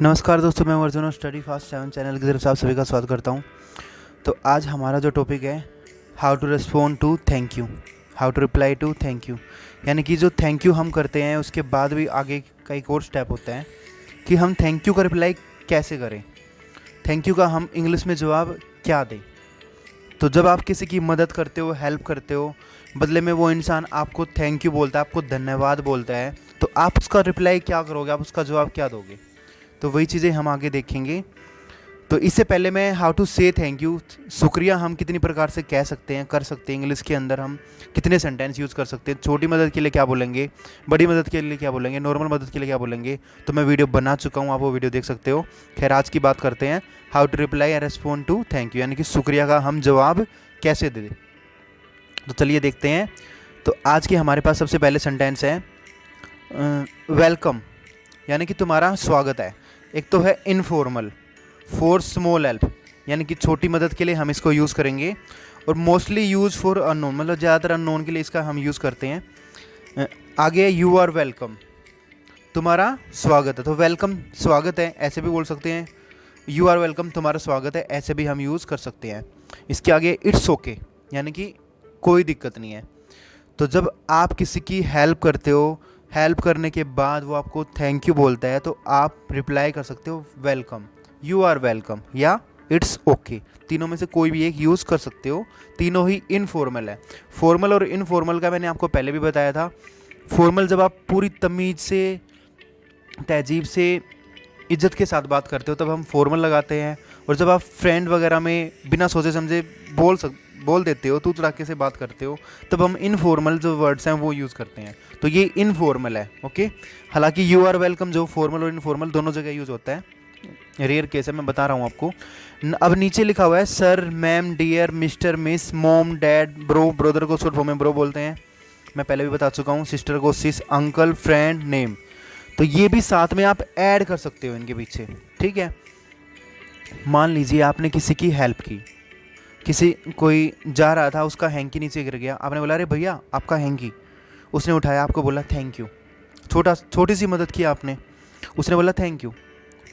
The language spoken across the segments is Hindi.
नमस्कार दोस्तों, मैं अर्जुन और स्टडी फास्ट 7 चैनल की तरफ से आप सभी का स्वागत करता हूं। तो आज हमारा जो टॉपिक है, how to respond to thank you, how to reply to thank you. यानी कि जो थैंक यू हम करते हैं उसके बाद भी आगे का एक और स्टेप होता है कि हम थैंक यू का रिप्लाई कैसे करें, थैंक यू का हम इंग्लिश में जवाब क्या दें। तो जब आप किसी की मदद करते हो, हेल्प करते हो, बदले में वो इंसान आपको थैंक यू बोलता है, आपको धन्यवाद बोलता है, तो आप उसका रिप्लाई क्या करोगे, आप उसका जवाब क्या दोगे। तो वही चीज़ें हम आगे देखेंगे। तो इससे पहले मैं हाउ टू से थैंक यू, शुक्रिया हम कितनी प्रकार से कह सकते हैं, कर सकते हैं, इंग्लिश के अंदर हम कितने सेंटेंस यूज़ कर सकते हैं, छोटी मदद के लिए क्या बोलेंगे, बड़ी मदद के लिए क्या बोलेंगे, नॉर्मल मदद के लिए क्या बोलेंगे। तो मैं वीडियो बना चुका हूँ, आप वो वीडियो देख सकते हो। खैर, आज की बात करते हैं how to reply and respond to thank you, यानी कि शुक्रिया का हम जवाब कैसे दे दें। तो चलिए देखते हैं। तो आज के हमारे पास सबसे पहले सेंटेंस है वेलकम, यानी कि तुम्हारा स्वागत है। एक तो है इनफॉर्मल, फॉर स्मॉल हेल्प, यानी कि छोटी मदद के लिए हम इसको यूज़ करेंगे, और मोस्टली यूज़ फॉर अननोन, मतलब ज़्यादातर अननोन के लिए इसका हम यूज़ करते हैं। आगे यू आर वेलकम, तुम्हारा स्वागत है। तो वेलकम स्वागत है ऐसे भी बोल सकते हैं, यू आर वेलकम तुम्हारा स्वागत है ऐसे भी हम यूज़ कर सकते हैं। इसके आगे इट्स ओके, यानी कि कोई दिक्कत नहीं है। तो जब आप किसी की हेल्प करते हो, हेल्प करने के बाद वो आपको थैंक यू बोलता है, तो आप रिप्लाई कर सकते हो वेलकम, यू आर वेलकम या इट्स ओके। तीनों में से कोई भी एक यूज़ कर सकते हो, तीनों ही इनफॉर्मल है। फॉर्मल और इनफॉर्मल का मैंने आपको पहले भी बताया था। फॉर्मल जब आप पूरी तमीज़ से, तहजीब से, इज्जत के साथ बात करते हो तब हम फॉर्मल लगाते हैं, और जब आप फ्रेंड वगैरह में बिना सोचे समझे बोल देते हो, तू तड़ाके से बात करते हो, तब हम इनफॉर्मल जो वर्ड्स हैं वो यूज़ करते हैं। तो ये इनफॉर्मल है, ओके। हालांकि यू आर वेलकम जो फॉर्मल और इनफॉर्मल दोनों जगह यूज़ होता है, रेयर केस है, मैं बता रहा हूँ आपको। अब नीचे लिखा हुआ है sir, ma'am, dear, mister, miss, mom, dad, bro, brother को शॉर्ट फॉर्म में ब्रो बोलते हैं, मैं पहले भी बता चुका हूँ। सिस्टर को सिस, अंकल, फ्रेंड, नेम। तो ये भी साथ में आप ऐड कर सकते हो इनके पीछे, ठीक है। मान लीजिए आपने किसी की हेल्प की, कोई जा रहा था, उसका हैंकी नीचे गिर गया, आपने बोला अरे भैया आपका हैंकी, उसने उठाया, आपको बोला थैंक यू। छोटी सी मदद की आपने, उसने बोला थैंक यू,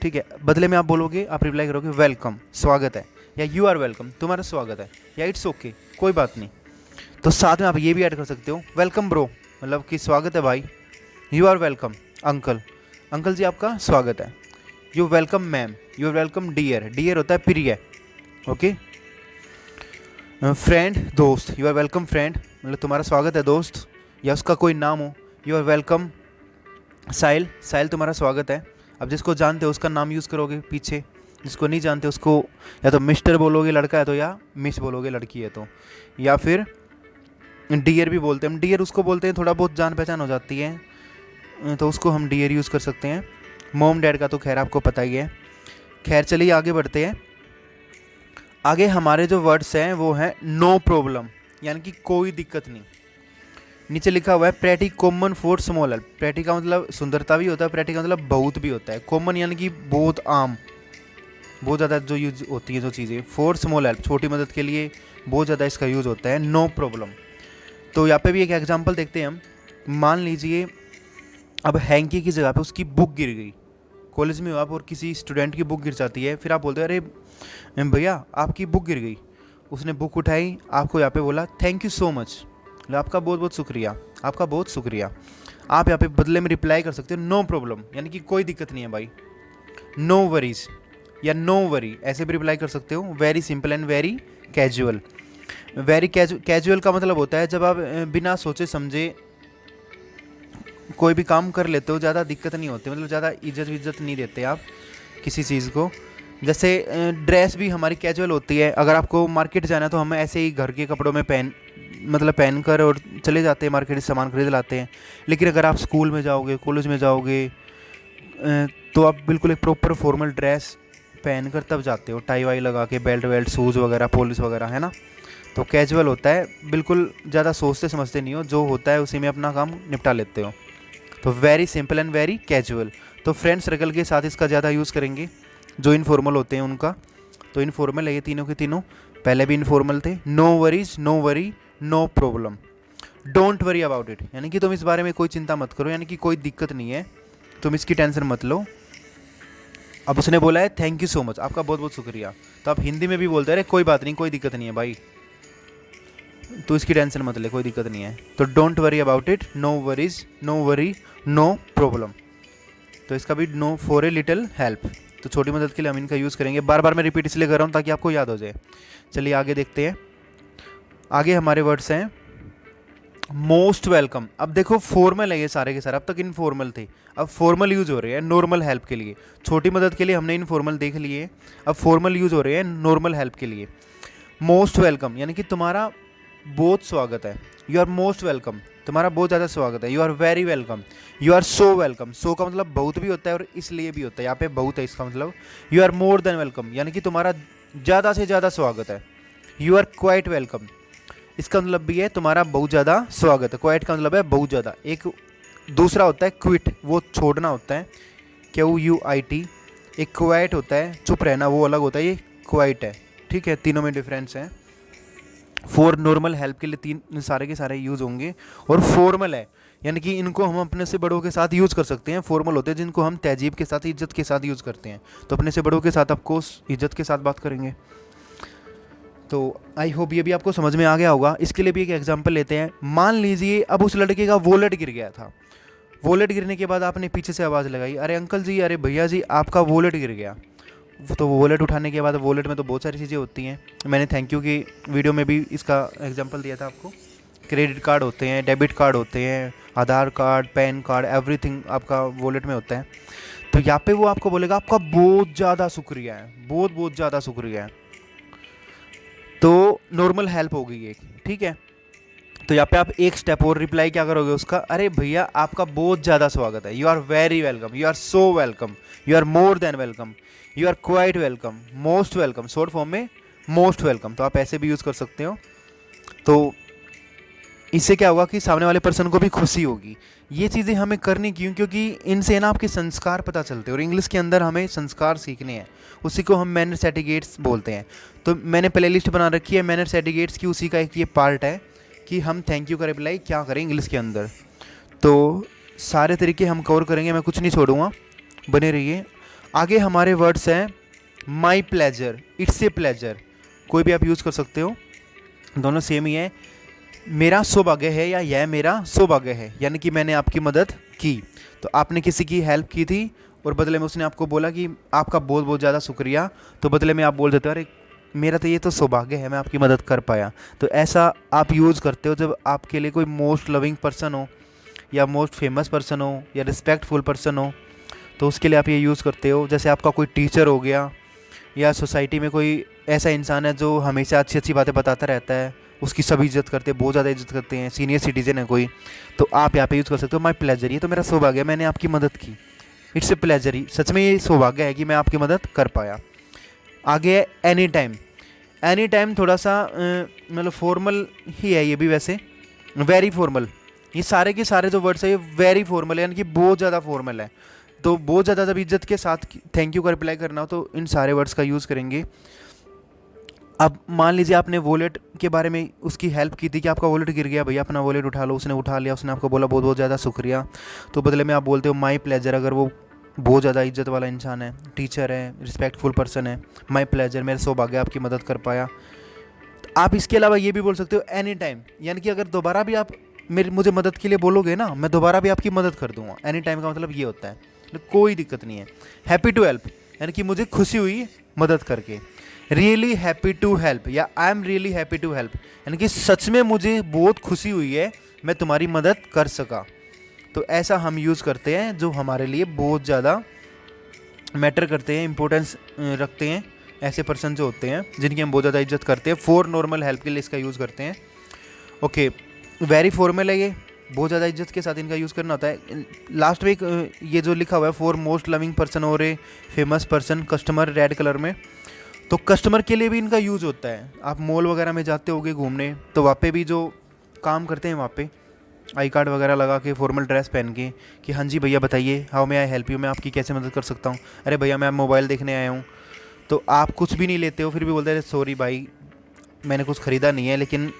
ठीक है। बदले में आप बोलोगे, आप रिप्लाई करोगे वेलकम स्वागत है, या यू आर वेलकम तुम्हारा स्वागत है, या इट्स ओके कोई बात नहीं। तो साथ में आप ये भी ऐड कर सकते हो वेलकम ब्रो, मतलब कि स्वागत है भाई। You are welcome uncle, uncle ji आपका स्वागत है। You welcome ma'am, you welcome dear, dear होता है प्रिय, ओके। फ्रेंड दोस्त, यू आर वेलकम फ्रेंड, मतलब तुम्हारा स्वागत है दोस्त, या उसका कोई नाम हो, यू आर वेलकम साहिल, साहिल तुम्हारा स्वागत है। अब जिसको जानते हो उसका नाम यूज़ करोगे पीछे, जिसको नहीं जानते उसको या तो मिस्टर बोलोगे लड़का है तो, या मिस बोलोगे लड़की है तो, या फिर डियर भी बोलते हैं हम। डियर उसको बोलते हैं थोड़ा बहुत जान पहचान हो जाती है, तो उसको हम डियर यूज़ कर सकते हैं। मॉम डैड का तो खैर आपको पता ही है। खैर चलिए आगे बढ़ते हैं। आगे हमारे जो वर्ड्स हैं वो हैं नो प्रॉब्लम, यानी कि कोई दिक्कत नहीं। नीचे लिखा हुआ है pretty common for small help. Pretty का मतलब सुंदरता भी होता है, प्रेटी का मतलब बहुत भी होता है, कॉमन यानी कि बहुत आम, बहुत ज़्यादा जो यूज होती है जो चीज़ें। फॉर स्मॉल हेल्प छोटी मदद के लिए बहुत ज़्यादा इसका यूज़ होता है, नो प्रॉब्लम। तो यहाँ पे भी एक एग्जांपल देखते हैं हम। मान लीजिए अब हैंकी की जगह पे उसकी बुक गिर गई, कॉलेज में हो आप और किसी स्टूडेंट की बुक गिर जाती है, फिर आप बोलते हो अरे भैया आपकी बुक गिर गई। उसने बुक उठाई, आपको यहाँ पे बोला थैंक यू सो मच, आपका बहुत बहुत शुक्रिया, आपका बहुत शुक्रिया। आप यहाँ पे बदले में रिप्लाई कर सकते हो नो प्रॉब्लम, यानी कि कोई दिक्कत नहीं है भाई, नो वरीज या नो वरी ऐसे भी रिप्लाई कर सकते हो। Very simple and very casual. Very casual का मतलब होता है जब आप बिना सोचे समझे कोई भी काम कर लेते हो, ज़्यादा दिक्कत नहीं होती, मतलब ज़्यादा इज्जत नहीं देते आप किसी चीज़ को। जैसे ड्रेस भी हमारी कैजुअल होती है, अगर आपको मार्केट जाना है तो हम ऐसे ही घर के कपड़ों में पहन कर और चले जाते हैं मार्केट, सामान खरीद लाते हैं। लेकिन अगर आप स्कूल में जाओगे, कॉलेज में जाओगे, तो आप बिल्कुल एक प्रॉपर फॉर्मल ड्रेस पहन कर तब जाते हो, टाई वाई लगा के, बेल्ट वेल्ट, शूज़ वगैरह, पॉलिश वगैरह, है ना। तो कैजुअल होता है, बिल्कुल ज़्यादा सोचते समझते नहीं हो, जो होता है उसी में अपना काम निपटा लेते हो। तो very simple and very casual. तो फ्रेंड सर्कल के साथ इसका ज़्यादा यूज़ करेंगे, जो इनफॉर्मल होते हैं उनका। तो इनफॉर्मल है ये तीनों के तीनों, पहले भी इनफॉर्मल थे। No worries, no worry, no problem. Don't worry about it, यानी कि तुम इस बारे में कोई चिंता मत करो, यानी कि कोई दिक्कत नहीं है, तुम इसकी टेंशन मत लो। अब उसने बोला है थैंक यू सो मच, आपका बहुत बहुत शुक्रिया, तो आप हिंदी में भी बोलते हैं अरे कोई बात नहीं, कोई दिक्कत नहीं है भाई, तो इसकी टेंशन मत ले, कोई दिक्कत नहीं है, तो don't worry about it, no worries, no worry, no problem. तो इसका भी no for a little help, तो छोटी मदद के लिए हम इनका यूज़ करेंगे। बार बार मैं रिपीट इसलिए कर रहा हूँ ताकि आपको याद हो जाए। चलिए आगे देखते हैं। आगे हमारे वर्ड्स हैं मोस्ट वेलकम। अब देखो फॉर्मल है ये सारे के सारे, अब तक इनफॉर्मल थे, अब फॉर्मल यूज़ हो रहे हैं नॉर्मल हेल्प के लिए। छोटी मदद के लिए हमने इनफॉर्मल देख लिए, अब फॉर्मल यूज़ हो रहे हैं नॉर्मल हेल्प के लिए। मोस्ट वेलकम यानी कि तुम्हारा बहुत स्वागत है, यू आर मोस्ट वेलकम, तुम्हारा बहुत ज़्यादा स्वागत है। You are very welcome, you are so welcome. So का मतलब बहुत भी होता है और इसलिए भी होता है, यहाँ पे बहुत है इसका मतलब। You are more than welcome यानी कि तुम्हारा ज़्यादा से ज़्यादा स्वागत है। यू आर क्वाइट वेलकम, इसका मतलब भी है तुम्हारा बहुत ज़्यादा स्वागत है। क्वाइट का मतलब है बहुत ज़्यादा। एक दूसरा होता है क्विट, वो छोड़ना होता है, QUIT। एक क्वाइट होता है चुप रहना, वो अलग होता है, ये क्वाइट है, ठीक है, तीनों में डिफरेंस है। फॉर नॉर्मल हेल्प के लिए तीन सारे के सारे यूज़ होंगे। और फॉर्मल है यानी कि इनको हम अपने से बड़ों के साथ यूज़ कर सकते हैं। फॉर्मल होते हैं जिनको हम तहजीब के साथ, इज्जत के साथ यूज़ करते हैं। तो अपने से बड़ों के साथ आपको इज्जत के साथ बात करेंगे। तो आई होप ये भी आपको समझ में आ गया होगा। इसके लिए भी एक एग्जांपल लेते हैं। मान लीजिए अब उस लड़के का वॉलेट गिर गया था। वॉलेट गिरने के बाद आपने पीछे से आवाज़ लगाई, अरे अंकल जी, अरे भैया जी, आपका वॉलेट गिर गया। तो वॉलेट उठाने के बाद वॉलेट में तो बहुत सारी चीज़ें होती हैं। मैंने थैंक यू की वीडियो में भी इसका एग्जांपल दिया था आपको। क्रेडिट कार्ड होते हैं, डेबिट कार्ड होते हैं, आधार कार्ड, पैन कार्ड, एवरीथिंग आपका वॉलेट में होता है। तो यहाँ पे वो आपको बोलेगा आपका बहुत ज़्यादा शुक्रिया है, बहुत बहुत ज़्यादा शुक्रिया है। तो नॉर्मल हेल्प हो गई एक, ठीक है। तो यहाँ पे आप एक स्टेप और रिप्लाई क्या करोगे उसका, अरे भैया आपका बहुत ज़्यादा स्वागत है। You are very welcome, you are so welcome, you are more than welcome, you are quite welcome, most welcome, short form में मोस्ट वेलकम। तो आप ऐसे भी यूज़ कर सकते हो। तो इससे क्या होगा कि सामने वाले पर्सन को भी खुशी होगी। ये चीज़ें हमें करनी क्यों, क्योंकि इनसे ना आपके संस्कार पता चलते हैं। और इंग्लिश के अंदर हमें संस्कार सीखने हैं, उसी को हम मैनर्स एटिकेट्स बोलते हैं। तो मैंने प्ले लिस्ट बना रखी है मैनर्स एटिकेट्स की, उसी का एक ये पार्ट है कि हम थैंक यू का रिप्लाई क्या करें इंग्लिश के अंदर। तो सारे तरीके हम कवर करेंगे, मैं कुछ नहीं छोड़ूंगा, बने रहिए। आगे हमारे वर्ड्स हैं my pleasure, it's a pleasure, कोई भी आप यूज़ कर सकते हो, दोनों सेम ही है। मेरा सौभाग्य है या यह मेरा सौभाग्य है, यानी कि मैंने आपकी मदद की। तो आपने किसी की हेल्प की थी और बदले में उसने आपको बोला कि आपका बहुत बहुत ज़्यादा शुक्रिया, तो बदले में आप बोल देते हो अरे मेरा तो ये तो सौभाग्य है, मैं आपकी मदद कर पाया। तो ऐसा आप यूज़ करते हो जब आपके लिए कोई मोस्ट लविंग पर्सन हो या मोस्ट फेमस पर्सन हो या रिस्पेक्टफुल पर्सन हो, तो उसके लिए आप ये यूज़ करते हो। जैसे आपका कोई टीचर हो गया या सोसाइटी में कोई ऐसा इंसान है जो हमेशा अच्छी अच्छी बातें बताता रहता है, उसकी सभी इज्जत करते हैं, बहुत ज़्यादा इज्जत करते हैं, सीनियर सिटीजन है कोई, तो आप यहाँ पे यूज़ कर सकते हो माई प्लेजर, ये तो मेरा सौभाग्य है, मैंने आपकी मदद की। इट्स ए प्लेजर, ही सच में ये सौभाग्य है कि मैं आपकी मदद कर पाया। आगे है एनी टाइम। एनी टाइम थोड़ा सा मतलब फॉर्मल ही है ये भी, वैसे वेरी फॉर्मल। ये सारे के सारे जो वर्ड्स है ये वेरी फॉर्मल है, यानी कि बहुत ज़्यादा फॉर्मल है। तो बहुत ज़्यादा जब इज्जत के साथ थैंक यू का रिप्लाई करना हो तो इन सारे वर्ड्स का यूज़ करेंगे। अब मान लीजिए आपने वॉलेट के बारे में उसकी हेल्प की थी कि आपका वॉलेट गिर गया, भैया अपना वॉलेट उठा लो, उसने उठा लिया, उसने आपको बोला बहुत बहुत ज़्यादा शुक्रिया, तो बदले में आप बोलते हो माई प्लेजर। अगर वो बहुत ज़्यादा इज्जत वाला इंसान है, टीचर है, रिस्पेक्टफुल पर्सन है, माई प्लेजर, मेरा सौभाग्य आपकी मदद कर पाया। आप इसके अलावा ये भी बोल सकते हो एनी टाइम, यानी कि अगर दोबारा भी आप मुझे मदद के लिए बोलोगे ना, मैं दोबारा भी आपकी मदद कर दूंगा। एनी टाइम का मतलब ये होता है तो कोई दिक्कत नहीं है। हैप्पी टू हेल्प, यानी कि मुझे खुशी हुई मदद करके। रियली हैप्पी टू हेल्प या I am really happy to help, यानी कि सच में मुझे बहुत खुशी हुई है, मैं तुम्हारी मदद कर सका। तो ऐसा हम यूज़ करते हैं जो हमारे लिए बहुत ज़्यादा मैटर करते हैं, इंपॉर्टेंस रखते हैं, ऐसे पर्सन जो होते हैं जिनकी हम बहुत ज़्यादा इज्जत करते हैं। फॉर नॉर्मल हेल्प के लिए इसका यूज़ करते हैं। ओके, वेरी फॉर्मल है ये, बहुत ज़्यादा इज्जत के साथ इनका यूज़ करना होता है। लास्ट में एक ये जो लिखा हुआ है फॉर मोस्ट लविंग पर्सन और a famous person customer, red colour में, तो कस्टमर के लिए भी इनका यूज़ होता है। आप मॉल वगैरह में जाते होगे घूमने, तो वहाँ पे भी जो काम करते हैं वहाँ पे आई कार्ड वगैरह लगा के, फॉर्मल ड्रेस पहन के कि हाँ जी भैया बताइए, how may I help you, मैं आपकी कैसे मदद कर सकता हूँ। अरे भैया मैं मोबाइल देखने आया हूँ, तो आप कुछ भी नहीं लेते हो, फिर भी बोलते हैं सॉरी भाई मैंने कुछ ख़रीदा नहीं है, लेकिन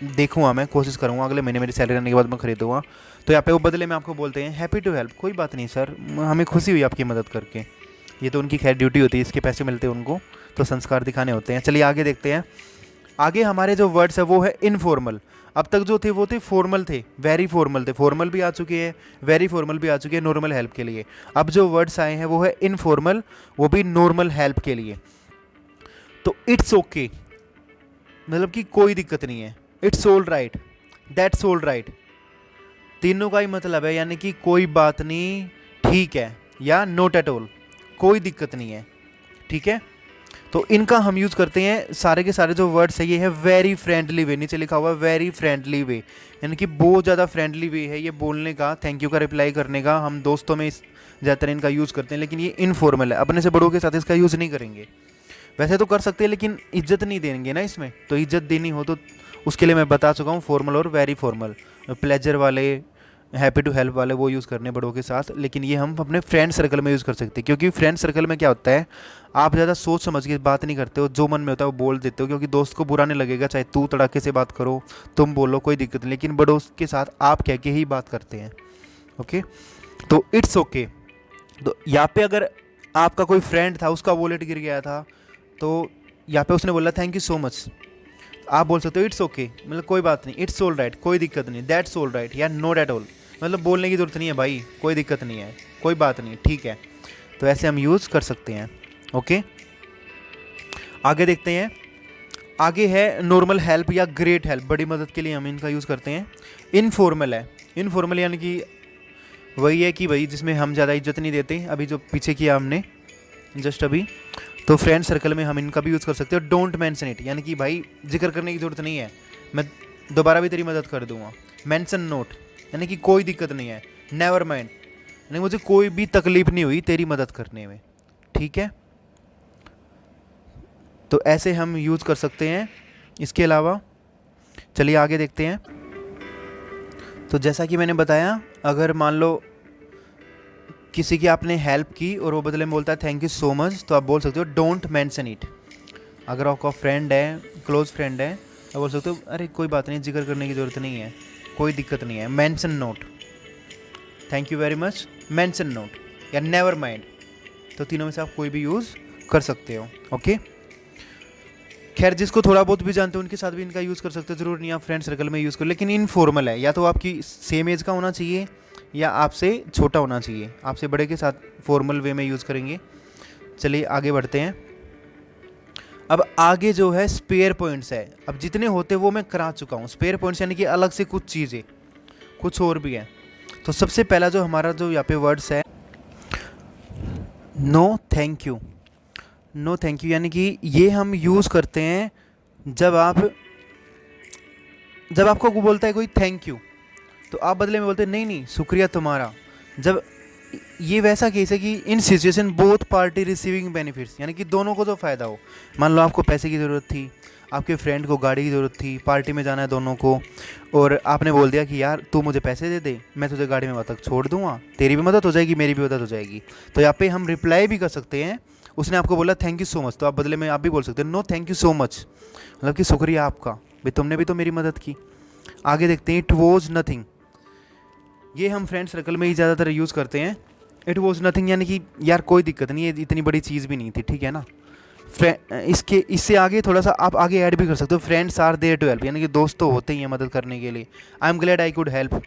देखूँगा, मैं कोशिश करूँगा, अगले महीने मेरी सैलरी आने के बाद मैं खरीदूँगा। तो यहाँ पे वो बदले में आपको बोलते हैं हैप्पी टू हेल्प, कोई बात नहीं सर, हमें खुशी हुई आपकी मदद करके। ये तो उनकी खैर ड्यूटी होती है, इसके पैसे मिलते हैं उनको, तो संस्कार दिखाने होते हैं। चलिए आगे देखते हैं। आगे हमारे जो वर्ड्स है वो है इनफॉर्मल। अब तक जो थे वो थे फॉर्मल थे, वेरी फॉर्मल थे, फॉर्मल भी आ चुके हैं, वेरी फॉर्मल भी आ चुके हैं नॉर्मल हेल्प के लिए। अब जो वर्ड्स आए हैं वो है इनफॉर्मल, वो भी नॉर्मल हेल्प के लिए। तो इट्स ओके मतलब कि कोई दिक्कत नहीं है, it's all right, that's all right, तीनों का ही मतलब है यानी कि कोई बात नहीं, ठीक है, या नॉट एट ऑल, कोई दिक्कत नहीं है, ठीक है। तो इनका हम यूज़ करते हैं, सारे के सारे जो वर्ड्स है ये है वेरी फ्रेंडली वे, नीचे लिखा हुआ है वेरी फ्रेंडली वे, यानी कि बहुत ज़्यादा फ्रेंडली वे है ये बोलने का, थैंक यू का रिप्लाई करने का। हम दोस्तों में ज़्यादातर इनका यूज़ करते हैं, लेकिन ये इनफॉर्मल है, अपने से बड़ों के साथ इसका यूज़ नहीं करेंगे। वैसे तो कर सकते हैं लेकिन इज्जत नहीं देंगे ना इसमें, तो इज्जत देनी हो तो उसके लिए मैं बता चुका हूँ फॉर्मल और वेरी फॉर्मल। प्लेजर वाले, हैप्पी टू हेल्प वाले वो यूज़ करने बड़ों के साथ, लेकिन ये हम अपने फ्रेंड सर्कल में यूज़ कर सकते हैं, क्योंकि फ्रेंड सर्कल में क्या होता है, आप ज़्यादा सोच समझ के बात नहीं करते हो, जो मन में होता है वो बोल देते हो, क्योंकि दोस्त को बुरा नहीं लगेगा चाहे तू तड़ाके से बात करो, तुम बोलो, कोई दिक्कत नहीं, लेकिन बड़ों के साथ आप कह के ही बात करते हैं। ओके, तो इट्स ओके। तो यहाँ पे अगर आपका कोई फ्रेंड था, उसका वॉलेट गिर गया था, तो यहाँ पे उसने बोला थैंक यू सो मच, आप बोल सकते हो इट्स ओके मतलब कोई बात नहीं, इट्स ऑल राइट कोई दिक्कत नहीं, दैट्स ऑल राइट या नॉट एट ऑल मतलब बोलने की ज़रूरत नहीं है भाई, कोई दिक्कत नहीं है, कोई बात नहीं, ठीक है। तो ऐसे हम यूज़ कर सकते हैं। ओके, आगे देखते हैं। आगे है नॉर्मल हेल्प या ग्रेट हेल्प, बड़ी मदद के लिए हम इनका यूज़ करते हैं। इनफॉर्मल है, इनफॉर्मल यानी कि वही है कि भाई जिसमें हम ज़्यादा इज्जत नहीं देते, अभी जो पीछे किया हमने जस्ट अभी, तो फ्रेंड सर्कल में हम इनका भी यूज़ कर सकते हो। डोंट मेंशन इट यानी कि भाई जिक्र करने की ज़रूरत नहीं है, मैं दोबारा भी तेरी मदद कर दूंगा। मेंशन नोट यानी कि कोई दिक्कत नहीं है। नेवर माइंड यानी मुझे कोई भी तकलीफ नहीं हुई तेरी मदद करने में, ठीक है। तो ऐसे हम यूज़ कर सकते हैं। इसके अलावा चलिए आगे देखते हैं। तो जैसा कि मैंने बताया, अगर मान लो किसी की आपने हेल्प की और वो बदले में बोलता है थैंक यू सो मच, तो आप बोल सकते हो डोंट मेंशन इट। अगर आपका फ्रेंड है, क्लोज फ्रेंड है, तो बोल सकते हो अरे कोई बात नहीं, जिक्र करने की ज़रूरत नहीं है, कोई दिक्कत नहीं है। Mention note, thank you very much, mention note या नेवर माइंड, तो तीनों में से आप कोई भी यूज़ कर सकते हो। ओके, खैर जिसको थोड़ा बहुत भी जानते हो उनके साथ भी इनका यूज़ कर सकते हो, ज़रूर नहीं आप फ्रेंड सर्कल में यूज़ करो। लेकिन इनफॉर्मल है, या तो आपकी सेम एज का होना चाहिए या आपसे छोटा होना चाहिए, आपसे बड़े के साथ फॉर्मल वे में यूज़ करेंगे। चलिए आगे बढ़ते हैं। अब आगे जो है स्पेयर पॉइंट्स है, अब जितने होते वो मैं करा चुका हूँ। स्पेयर पॉइंट्स यानी कि अलग से कुछ चीज़ें, कुछ और भी है। तो सबसे पहला जो हमारा जो यहाँ पे वर्ड्स है no thank you. No thank you यानी कि ये हम यूज़ करते हैं जब आपको बोलता है कोई थैंक यू, तो आप बदले में बोलते हैं नहीं नहीं शुक्रिया तुम्हारा। जब ये वैसा केस है कि in situation both party receiving benefits यानी कि दोनों को तो फ़ायदा हो। मान लो आपको पैसे की ज़रूरत थी, आपके फ्रेंड को गाड़ी की ज़रूरत थी, पार्टी में जाना है दोनों को, और आपने बोल दिया कि यार तू मुझे पैसे दे दे, मैं तुझे गाड़ी में वहाँ तक छोड़ दूंगा, तेरी भी मदद हो जाएगी मेरी भी मदद हो जाएगी। तो यहाँ पे हम रिप्लाई भी कर सकते हैं। उसने आपको बोला थैंक यू सो मच, तो आप बदले में आप भी बोल सकते हैं no thank you so much, मतलब कि शुक्रिया आपका, भाई तुमने भी तो मेरी मदद की। आगे देखते हैं इट वॉज नथिंग। ये हम फ्रेंड सर्कल में ही ज़्यादातर यूज़ करते हैं। इट वॉज नथिंग यानी कि यार कोई दिक्कत नहीं है, इतनी बड़ी चीज़ भी नहीं थी, ठीक है ना। इससे आगे थोड़ा सा आप आगे ऐड भी कर सकते हो, friends are there to help यानी कि दोस्त तो होते ही हैं मदद करने के लिए। I am glad I could help,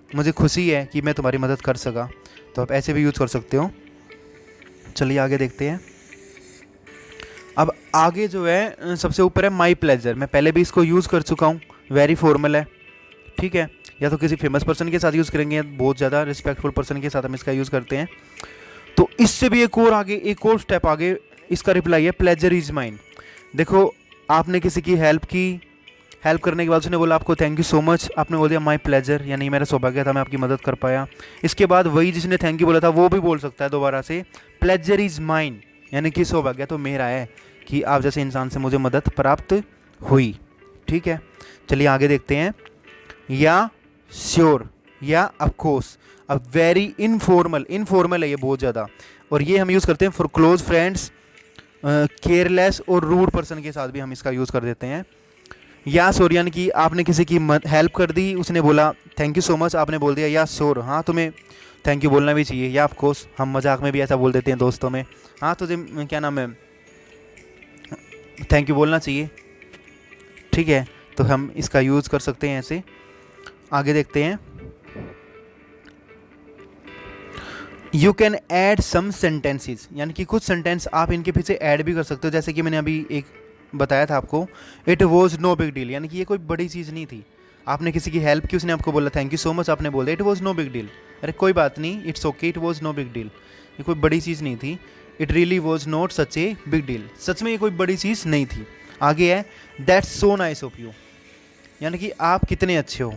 मुझे खुशी है कि मैं तुम्हारी मदद कर सका, तो आप ऐसे भी यूज़ कर सकते हो। चलिए आगे देखते हैं। अब आगे जो है सबसे ऊपर है माई प्लेजर। मैं पहले भी इसको यूज़ कर चुका हूँ, वेरी फॉर्मल है, ठीक है। या तो किसी फेमस पर्सन के साथ यूज़ करेंगे, बहुत ज़्यादा रिस्पेक्टफुल पर्सन के साथ हम इसका यूज़ करते हैं। तो इससे भी एक और स्टेप आगे इसका रिप्लाई है प्लेजर इज़ माइन। देखो आपने किसी की हेल्प की, हेल्प करने के बाद उसने बोला आपको थैंक यू सो मच, आपने बोल दिया माई प्लेजर यानी मेरा सौभाग्य था मैं आपकी मदद कर पाया। इसके बाद वही जिसने थैंक यू बोला था वो भी बोल सकता है दोबारा से प्लेजर इज़ माइन यानी कि सौभाग्य तो मेरा है कि आप जैसे इंसान से मुझे मदद प्राप्त हुई, ठीक है। चलिए आगे देखते हैं। या श्योर या ऑफकोर्स। अब वेरी इनफॉर्मल है ये बहुत ज़्यादा, और ये हम यूज़ करते हैं फॉर क्लोज फ्रेंड्स, केयरलेस और रूड पर्सन के साथ भी हम इसका यूज़ कर देते हैं। या श्योर यानी कि आपने किसी की हेल्प कर दी, उसने बोला थैंक यू सो मच, आपने बोल दिया या श्योर, हाँ तुम्हें थैंक यू बोलना भी चाहिए, या ऑफ कोर्स हम मजाक में भी ऐसा बोल देते हैं दोस्तों में, हाँ तुझे क्या नाम है थैंक यू बोलना चाहिए। ठीक है, तो हम इसका यूज़ कर सकते हैं ऐसे। आगे देखते हैं, you can add some sentences, यानी कि कुछ सेंटेंस आप इनके पीछे ऐड भी कर सकते हो, जैसे कि मैंने अभी एक बताया था आपको, it was no big deal, यानी कि ये कोई बड़ी चीज़ नहीं थी। आपने किसी की हेल्प की, उसने आपको बोला थैंक यू सो मच, आपने बोला it was no big deal, अरे कोई बात नहीं, it's okay, it was no big deal, ये कोई बड़ी चीज़ नहीं थी। It really was not such a big deal, सच में ये कोई बड़ी चीज़ नहीं थी। आगे है that's so nice of you, यानी कि आप कितने अच्छे हो।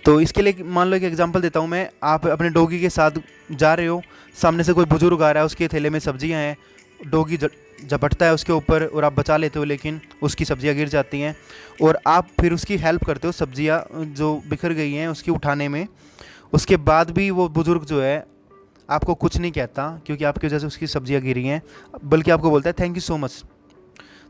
तो इसके लिए मान लो एक एग्जांपल देता हूँ मैं, आप अपने डॉगी के साथ जा रहे हो, सामने से कोई बुजुर्ग आ रहा है, उसके थैले में सब्जियाँ हैं, डॉगी झपटता है उसके ऊपर और आप बचा लेते हो, लेकिन उसकी सब्जियाँ गिर जाती हैं और आप फिर उसकी हेल्प करते हो सब्जियाँ जो बिखर गई हैं उसकी उठाने में। उसके बाद भी वो बुज़ुर्ग जो है आपको कुछ नहीं कहता, क्योंकि आपकी वजह से उसकी सब्जियाँ गिरी हैं, बल्कि आपको बोलता है थैंक यू सो मच।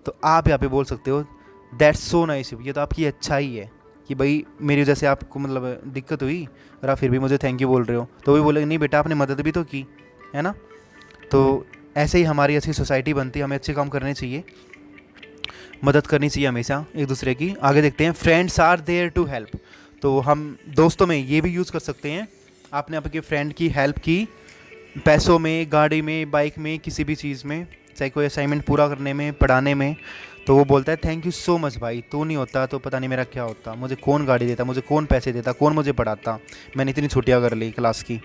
तो आप यहाँ पे बोल सकते हो दैट्स सो नाइस, ये तो आपकी अच्छाई है कि भाई मेरी वजह से आपको मतलब दिक्कत हुई और आप फिर भी मुझे थैंक यू बोल रहे हो। तो वो बोलेंगे नहीं बेटा, आपने मदद भी तो की है ना। तो ऐसे ही हमारी अच्छी सोसाइटी बनती है, हमें अच्छे काम करने चाहिए, मदद करनी चाहिए हमेशा एक दूसरे की। आगे देखते हैं, friends are there to help, तो हम दोस्तों में ये भी यूज़ कर सकते हैं, आपने आपके फ्रेंड की हेल्प की पैसों में, गाड़ी में, बाइक में, किसी भी चीज़ में, चाहे कोई असाइनमेंट पूरा करने में, पढ़ाने में, तो वो बोलता है थैंक यू सो मच भाई, तू नहीं होता तो पता नहीं मेरा क्या होता, मुझे कौन गाड़ी देता, मुझे कौन पैसे देता, कौन मुझे पढ़ाता, मैंने इतनी छुट्टियाँ कर ली क्लास की।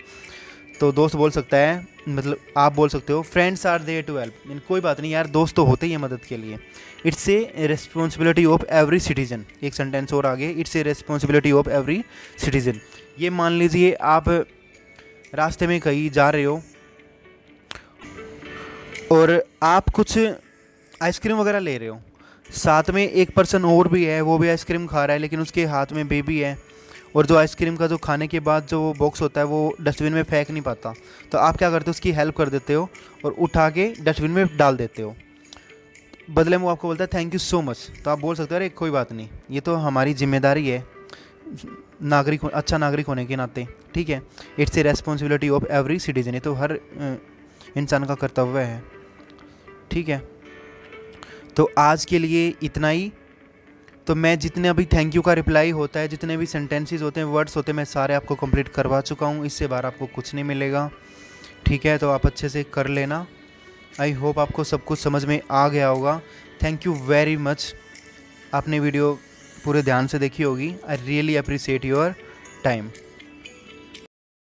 तो दोस्त बोल सकता है, मतलब आप बोल सकते हो friends are there to help, कोई बात नहीं यार, दोस्त तो होते ही हैं मदद के लिए। It's a responsibility of every citizen, एक सेंटेंस और आगे, it's a responsibility of every citizen. ये मान लीजिए आप रास्ते में कहीं जा रहे हो और आप कुछ आइसक्रीम वगैरह ले रहे हो, साथ में एक पर्सन और भी है, वो भी आइसक्रीम खा रहा है, लेकिन उसके हाथ में बेबी है, और जो आइसक्रीम का जो खाने के बाद जो बॉक्स होता है वो डस्टबिन में फेंक नहीं पाता, तो आप क्या करते हो, उसकी हेल्प कर देते हो और उठा के डस्टबिन में डाल देते हो। बदले में वो आपको बोलता है थैंक यू सो मच, तो आप बोल सकते हो अरे कोई बात नहीं, ये तो हमारी जिम्मेदारी है नागरिक, अच्छा नागरिक होने के नाते। ठीक है, it's a responsibility of every citizen, ये तो हर इंसान का कर्तव्य है। ठीक है, तो आज के लिए इतना ही। तो मैं जितने अभी थैंक यू का रिप्लाई होता है, जितने भी सेंटेंसेस होते हैं, वर्ड्स होते हैं, मैं सारे आपको कंप्लीट करवा चुका हूँ, इससे बाहर आपको कुछ नहीं मिलेगा। ठीक है, तो आप अच्छे से कर लेना। आई होप आपको सब कुछ समझ में आ गया होगा। थैंक यू वेरी मच, आपने वीडियो पूरे ध्यान से देखी होगी। I really appreciate your time.